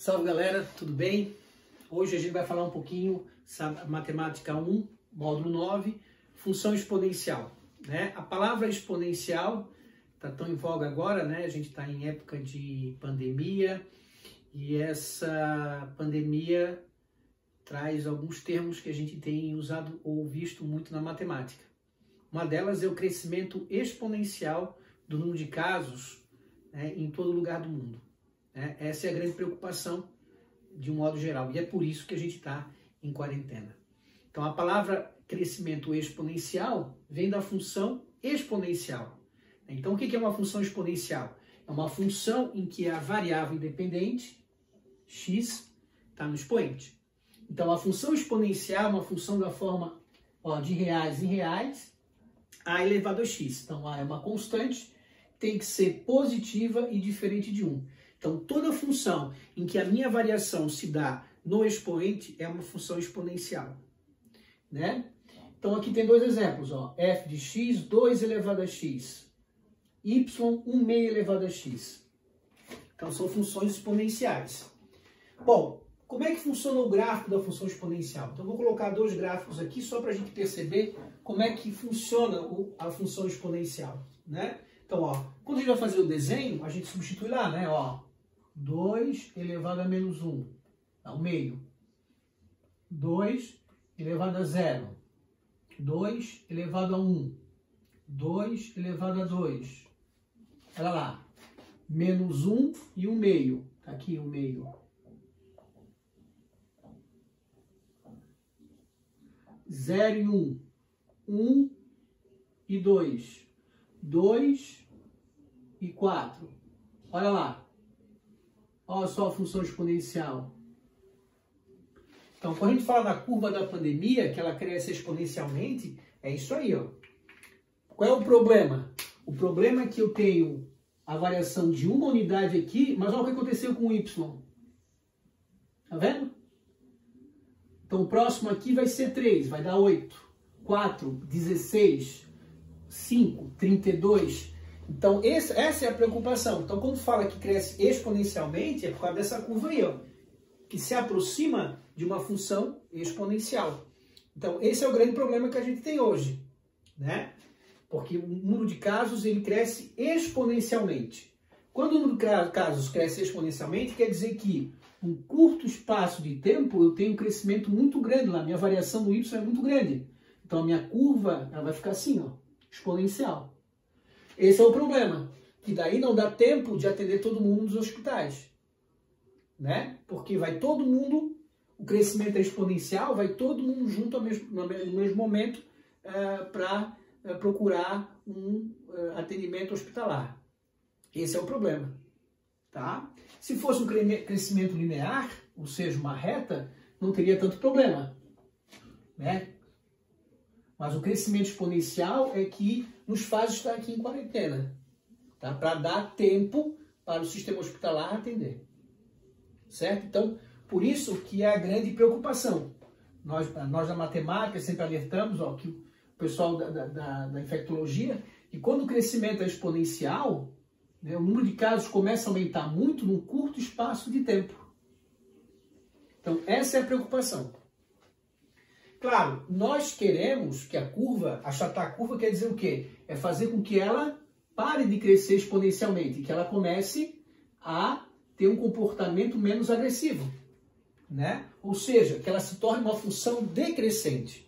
Salve galera, tudo bem? Hoje a gente vai falar um pouquinho sobre matemática 1, módulo 9, função exponencial. Né? A palavra exponencial está tão em voga agora, né? A gente está em época de pandemia e essa pandemia traz alguns termos que a gente tem usado ou visto muito na matemática. Uma delas é o crescimento exponencial do número de casos, né, em todo lugar do mundo. Essa é a grande preocupação de um modo geral e é por isso que a gente está em quarentena. Então a palavra crescimento exponencial vem da função exponencial. Então o que é uma função exponencial? É uma função em que a variável independente, x, está no expoente. Então a função exponencial é uma função da forma de reais em reais, a elevado a x. Então a é uma constante, tem que ser positiva e diferente de 1. Então, toda função em que a minha variação se dá no expoente é uma função exponencial. Né? Então, aqui tem dois exemplos. F de x, 2 elevado a x. Y, 1 meio elevado a x. Então, são funções exponenciais. Bom, como é que funciona o gráfico da função exponencial? Então, eu vou colocar dois gráficos aqui só para a gente perceber como é que funciona a função exponencial. Né? Então, quando a gente vai fazer o desenho, a gente substitui lá, né? 2 elevado a menos 1, dá 1 meio. 2 elevado a 0. 2 elevado a 1. 2 elevado a 2. Olha lá. Menos 1 e 1 meio. Está aqui 1 meio. 0 e 1. 1 e 2. 2 e 4. Olha lá. Olha só a função exponencial. Então, quando a gente fala da curva da pandemia, que ela cresce exponencialmente, é isso aí. Qual é o problema? O problema é que eu tenho a variação de uma unidade aqui, mas olha o que aconteceu com o y. Tá vendo? Então, o próximo aqui vai ser 3, vai dar 8. 4, 16, 5, 32... Então, essa é a preocupação. Então, quando fala que cresce exponencialmente, é por causa dessa curva aí, que se aproxima de uma função exponencial. Então, esse é o grande problema que a gente tem hoje, né? Porque o número de casos, ele cresce exponencialmente. Quando o número de casos cresce exponencialmente, quer dizer que, em um curto espaço de tempo, eu tenho um crescimento muito grande lá. Minha variação no y é muito grande. Então, a minha curva ela vai ficar assim, exponencial. Esse é o problema, que daí não dá tempo de atender todo mundo nos hospitais, né? Porque vai todo mundo, o crescimento é exponencial, vai todo mundo junto no mesmo momento para procurar um atendimento hospitalar. Esse é o problema, tá? Se fosse um crescimento linear, ou seja, uma reta, não teria tanto problema, né? Mas o crescimento exponencial é que nos faz estar aqui em quarentena, tá? Para dar tempo para o sistema hospitalar atender. Certo? Então, por isso que é a grande preocupação. Nós da matemática sempre alertamos que o pessoal da infectologia, que quando o crescimento é exponencial, né, o número de casos começa a aumentar muito num curto espaço de tempo. Então, essa é a preocupação. Claro, nós queremos que a curva, achatar a curva quer dizer o quê? É fazer com que ela pare de crescer exponencialmente, que ela comece a ter um comportamento menos agressivo, né? Ou seja, que ela se torne uma função decrescente.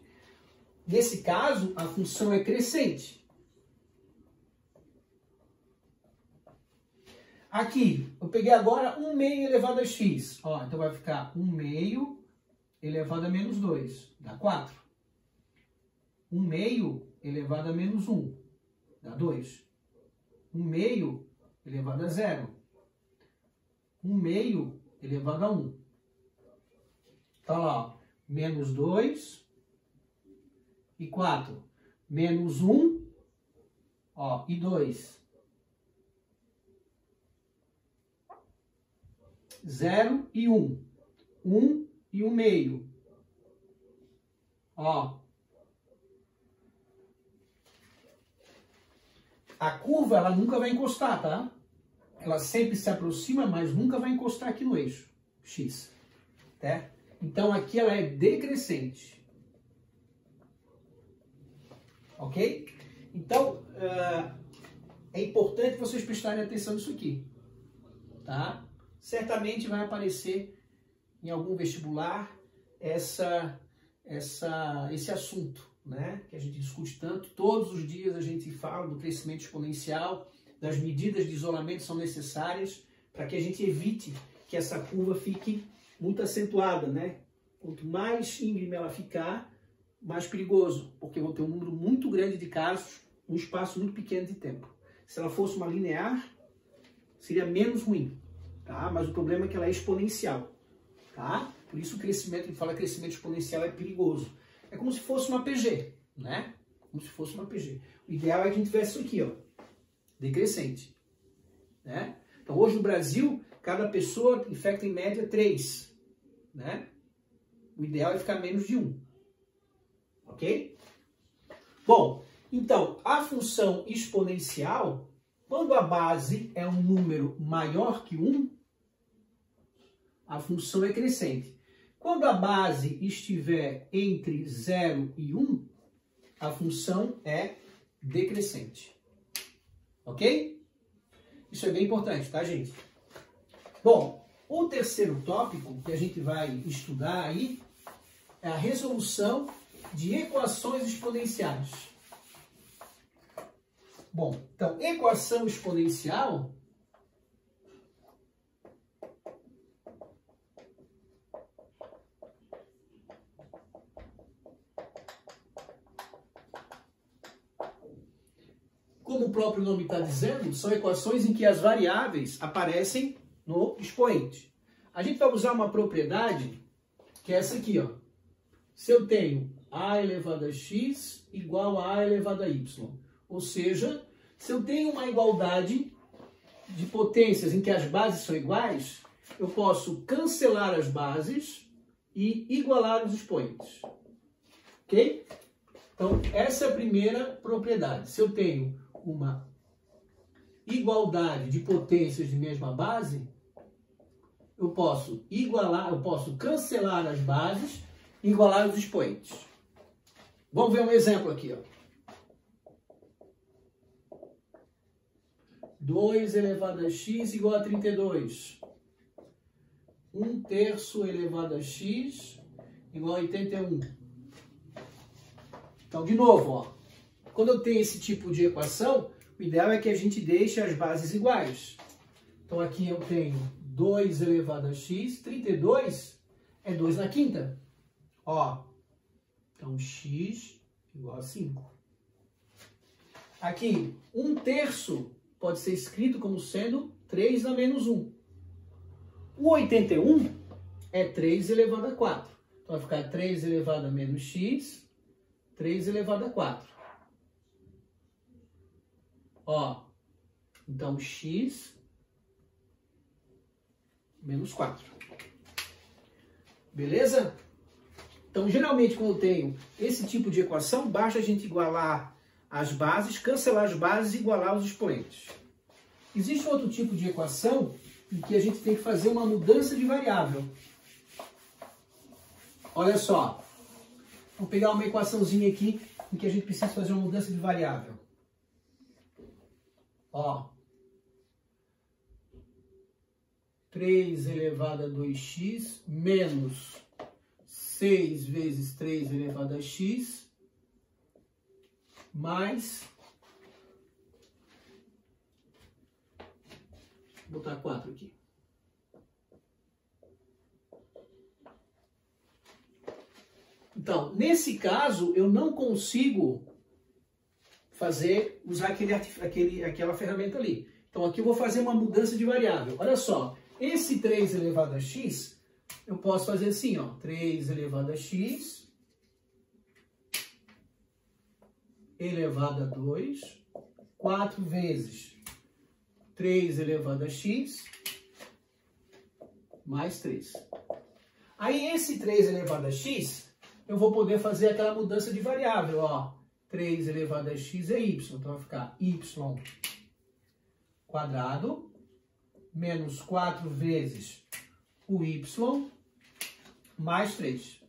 Nesse caso, a função é crescente. Aqui, eu peguei agora 1 meio elevado a x. Então vai ficar 1 meio elevado a menos 2, dá 4. 1 meio elevado a menos 1, dá 2. 1 meio elevado a 0. 1 meio elevado a 1. Então, lá, menos 2 e 4. Menos 1, e 2. 0 e 1. 1 e 1 meio. A curva, ela nunca vai encostar, tá? Ela sempre se aproxima, mas nunca vai encostar aqui no eixo. x. Tá? Então, aqui ela é decrescente. Ok? Então, é importante vocês prestarem atenção nisso aqui. Tá? Certamente vai aparecer em algum vestibular esse assunto, né? Que a gente discute tanto. Todos os dias a gente fala do crescimento exponencial, das medidas de isolamento que são necessárias para que a gente evite que essa curva fique muito acentuada, né? Quanto mais íngreme ela ficar, mais perigoso, porque vão ter um número muito grande de casos num espaço muito pequeno de tempo. Se ela fosse uma linear, seria menos ruim, tá? Mas o problema é que ela é exponencial, tá? Por isso o crescimento, que fala crescimento exponencial, é perigoso. É como se fosse uma PG, né? Como se fosse uma PG. O ideal é que a gente tivesse isso aqui, ó, decrescente, né? Então hoje no Brasil, cada pessoa infecta em média 3, né? O ideal é ficar menos de 1. Ok? Bom, então, a função exponencial, quando a base é um número maior que 1, a função é crescente. Quando a base estiver entre 0 e 1, a função é decrescente. Ok? Isso é bem importante, tá, gente? Bom, o terceiro tópico que a gente vai estudar aí é a resolução de equações exponenciais. Bom, então, equação exponencial como o próprio nome está dizendo, são equações em que as variáveis aparecem no expoente. A gente vai usar uma propriedade que é essa aqui, ó. Se eu tenho a elevado a x igual a a elevado a y, ou seja, se eu tenho uma igualdade de potências em que as bases são iguais, eu posso cancelar as bases e igualar os expoentes. Ok? Então, essa é a primeira propriedade. Se eu tenho uma igualdade de potências de mesma base, eu posso cancelar as bases e igualar os expoentes. Vamos ver um exemplo aqui, ó. 2 elevado a x igual a 32. 1/3 elevado a x igual a 81. Então, de novo, ó. Quando eu tenho esse tipo de equação, o ideal é que a gente deixe as bases iguais. Então, aqui eu tenho 2 elevado a x, 32 é 2 na quinta. Ó, então x igual a 5. Aqui, 1/3 pode ser escrito como sendo 3 na menos 1. O 81 é 3 elevado a 4. Então, vai ficar 3 elevado a menos x, 3 elevado a 4. Ó, então x menos 4. Beleza? Então, geralmente, quando eu tenho esse tipo de equação, basta a gente igualar as bases, cancelar as bases e igualar os expoentes. Existe outro tipo de equação em que a gente tem que fazer uma mudança de variável. Olha só. Vou pegar uma equaçãozinha aqui em que a gente precisa fazer uma mudança de variável. Ó. 3 elevado a 2x menos 6 vezes 3 elevado a x mais, vou botar 4 aqui. Então, nesse caso, eu não consigo usar aquela ferramenta ali. Então, aqui eu vou fazer uma mudança de variável. Olha só, esse 3 elevado a x, eu posso fazer assim, ó, 3 elevado a x elevado a 2, 4 vezes 3 elevado a x mais 3. Aí, esse 3 elevado a x, eu vou poder fazer aquela mudança de variável, ó. 3 elevado a x é y, então vai ficar y quadrado menos 4 vezes o y mais 3.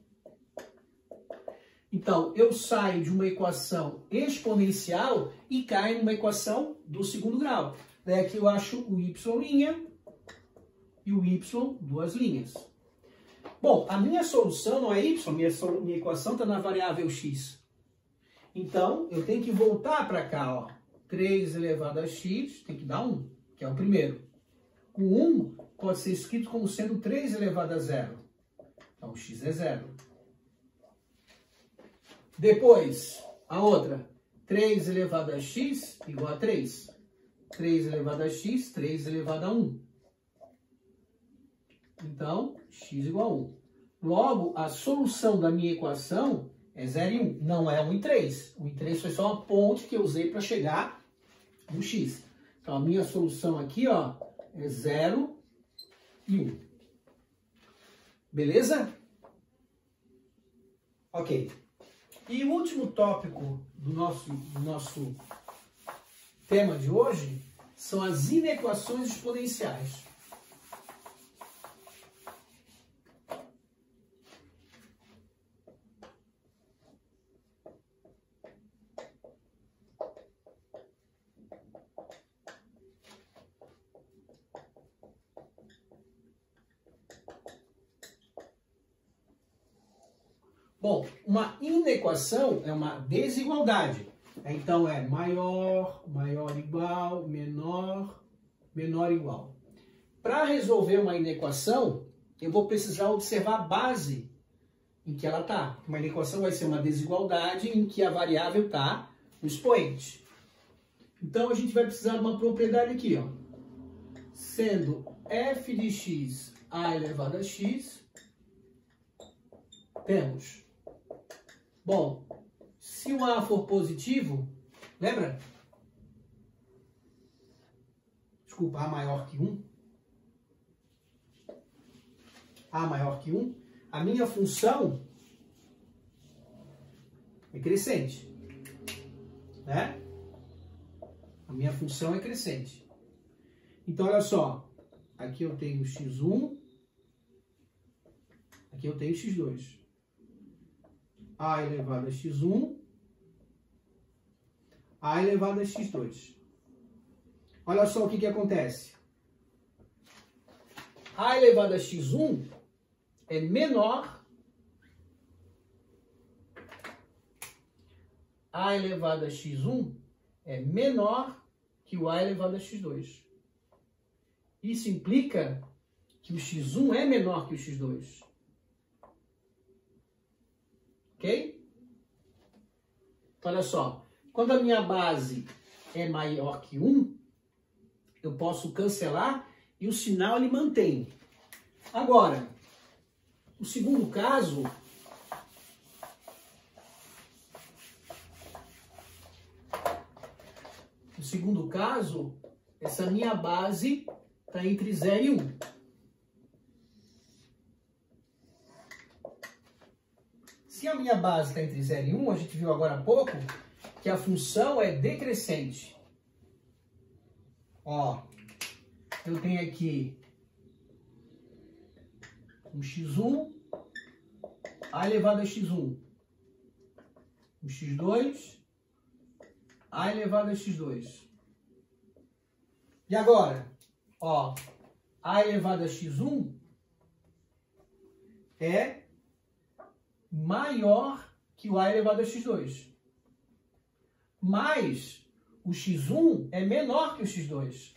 Então, eu saio de uma equação exponencial e caio numa equação do segundo grau. Daí aqui eu acho o y' e o y duas linhas. Bom, a minha solução não é y, minha equação está na variável x. Então, eu tenho que voltar para cá, ó. 3 elevado a x, tem que dar 1, que é o primeiro. O 1 pode ser escrito como sendo 3 elevado a 0. Então, x é 0. Depois, a outra, 3 elevado a x igual a 3. 3 elevado a x, 3 elevado a 1. Então, x igual a 1. Logo, a solução da minha equação é 0 e 1. Não é 1 e 3. 1 e 3 foi só uma ponte que eu usei para chegar no x. Então, a minha solução aqui, ó, é 0 e 1. Beleza? Ok. E o último tópico do nosso tema de hoje são as inequações exponenciais. Bom, uma inequação é uma desigualdade. Então, é maior, maior igual, menor, menor igual. Para resolver uma inequação, eu vou precisar observar a base em que ela está. Uma inequação vai ser uma desigualdade em que a variável está no expoente. Então, a gente vai precisar de uma propriedade aqui, ó. Sendo f de x a elevado a x, temos... Bom, se o A for positivo, lembra? Desculpa, A maior que 1. A maior que 1. A minha função é crescente. Né? A minha função é crescente. Então, olha só. Aqui eu tenho x1. Aqui eu tenho x2. A elevado a x1, A elevado a x2. Olha só o que acontece. A elevado a x1 é menor. A elevado a x1 é menor que o A elevado a x2. Isso implica que o x1 é menor que o x2. Ok? Então, olha só. Quando a minha base é maior que 1, eu posso cancelar e o sinal ele mantém. Agora, o segundo caso... No segundo caso, essa minha base está entre 0 e 1. Se a minha base está entre 0 e 1, a gente viu agora há pouco que a função é decrescente. Ó, eu tenho aqui um x1, A elevado a x1. Um x2, A elevado a x2. E agora, ó, A elevado a x1 é maior que o A elevado a x2. Mas o x1 é menor que o x2.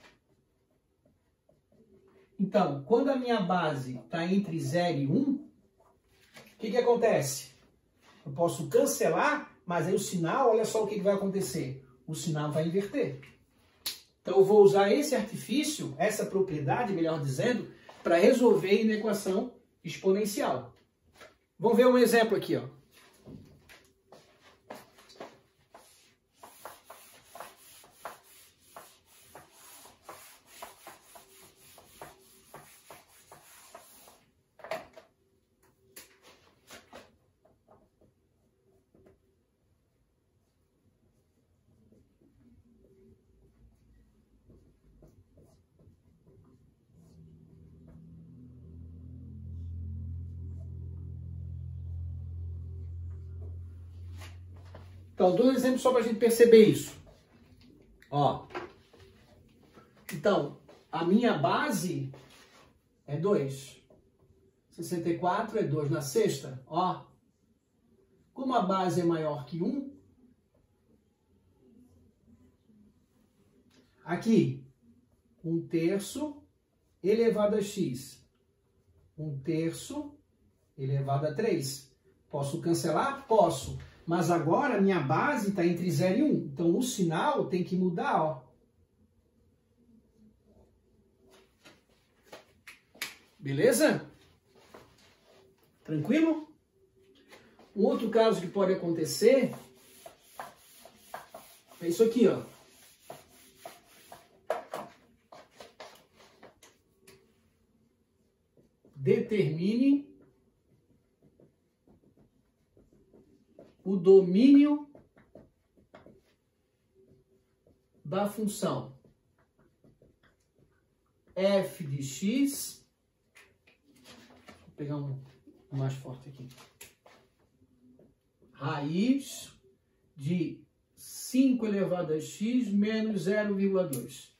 Então, quando a minha base está entre 0 e 1, o que acontece? Eu posso cancelar, mas aí o sinal, olha só o que vai acontecer. O sinal vai inverter. Então, eu vou usar esse artifício, essa propriedade, melhor dizendo, para resolver a inequação exponencial. Vamos ver um exemplo aqui, ó. Então, 2 exemplos só para a gente perceber isso. Ó. Então, a minha base é 2. 64 é 2 na sexta. Ó. Como a base é maior que 1, aqui, 1/3 elevado a x. 1/3 elevado a 3. Posso cancelar? Posso. Mas agora a minha base está entre 0 e 1. Então o sinal tem que mudar, ó. Beleza? Tranquilo? Um outro caso que pode acontecer é isso aqui, ó. Determine o domínio da função f de x. Vou pegar um mais forte aqui. Raiz de 5 elevado a x menos 0,2.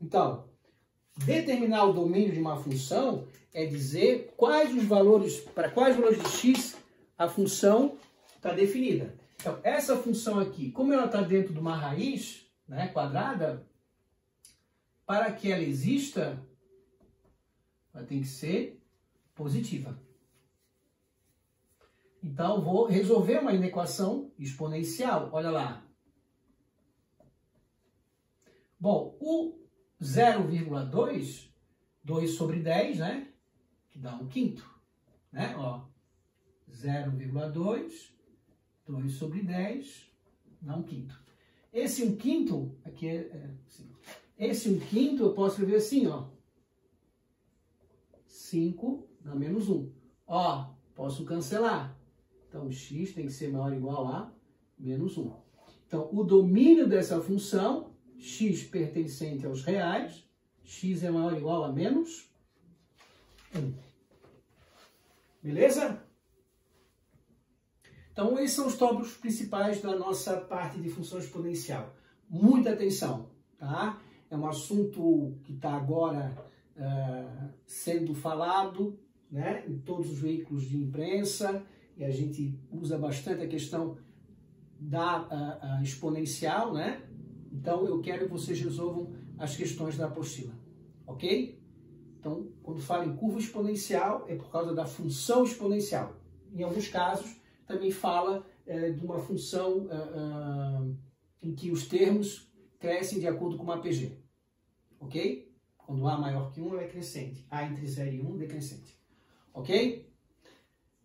Então, determinar o domínio de uma função é dizer quais os valores, para quais valores de x a função está definida. Então, essa função aqui, como ela está dentro de uma raiz, né, quadrada, para que ela exista, ela tem que ser positiva. Então, vou resolver uma inequação exponencial. Olha lá. Bom, o 0,2, 2 sobre 10, né? Que dá 1/5, né? Ó, 0,2, 2 sobre 10, dá 1/5. Esse 1/5, aqui assim. Esse 1/5 eu posso escrever assim, ó. 5 dá menos 1. Ó, posso cancelar. Então, x tem que ser maior ou igual a menos 1. Então, o domínio dessa função, x pertencente aos reais, x é maior ou igual a menos 1. Beleza? Então, esses são os tópicos principais da nossa parte de função exponencial. Muita atenção, tá? É um assunto que está agora sendo falado, né, em todos os veículos de imprensa, e a gente usa bastante a questão da exponencial, né? Então, eu quero que vocês resolvam as questões da apostila, ok? Então, quando fala em curva exponencial, é por causa da função exponencial. Em alguns casos, também fala de uma função em que os termos crescem de acordo com uma APG, ok? Quando A maior que 1, ela é crescente. A entre 0 e 1, decrescente. Ok?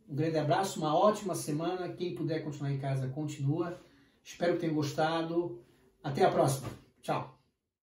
Um grande abraço, uma ótima semana. Quem puder continuar em casa, continua. Espero que tenham gostado. Até a próxima. Tchau.